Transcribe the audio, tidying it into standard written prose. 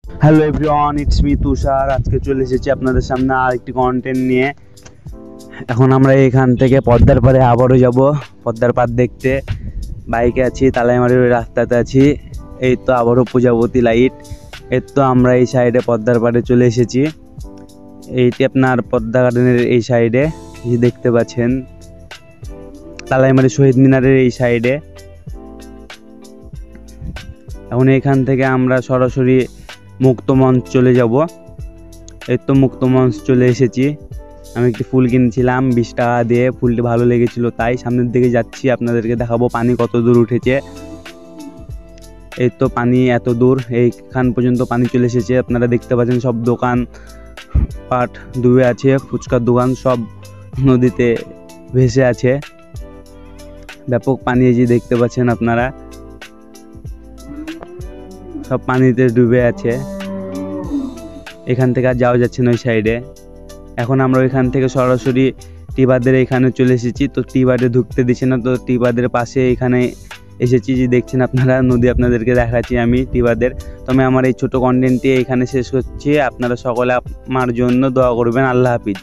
Hello everyone, it's me তুষার। আজকে চলে এসেছি আপনাদের সামনে আর একটি কন্টেন্ট নিয়ে। এখন আমরা এখান থেকে পদ্মার পাড়ে আবারও যাব পদ্মার পাড় দেখতে। বাইকে আছি, তালাইমারির ওই রাস্তাতে আছি। এই তো আবারও পূজাবতী লাইট। এর তো আমরা এই সাইডে পদ্মার পাড়ে চলে এসেছি। এইটি আপনার পদ্মা গার্ডেনের এই সাইডে দেখতে পাচ্ছেন, তালাইমারি শহীদ মিনারের এই সাইডে। এখন এখান থেকে আমরা সরাসরি মুক্ত মঞ্চ চলে যাব। এই তো মুক্ত মঞ্চ চলে এসেছি। আমি একটি ফুল কিনেছিলাম 20 টাকা দিয়ে, ফুলটি ভালো লেগেছিল তাই সামনের দিকে যাচ্ছি, আপনাদেরকে দেখাবো পানি কত দূর উঠেছে। এই তো পানি এত দূর, এইখান পর্যন্ত পানি চলে এসেছে। আপনারা দেখতে পাচ্ছেন সব দোকান পাট ডুবে আছে, ফুচকার দোকান সব নদীতে ভেসে আছে। ব্যাপক পানি এই যে দেখতে পাচ্ছেন আপনারা, সব পানিতে ডুবে আছে। এখান থেকে আর যাওয়া যাচ্ছে না ওই সাইডে। এখন আমরা ওইখান থেকে সরাসরি টিবাদের এখানে চলে এসেছি। তো টিবাদে ঢুকতে দিচ্ছে না, তো টিবাদের পাশে এখানে এসেছি। যে দেখছেন আপনারা নদী, আপনাদেরকে দেখাচ্ছি আমি টিবাদের। তো আমি আমার এই ছোটো কন্টেন্টটি এখানে শেষ করছি। আপনারা সকলে আমার জন্য দোয়া করবেন। আল্লাহ হাফিজ।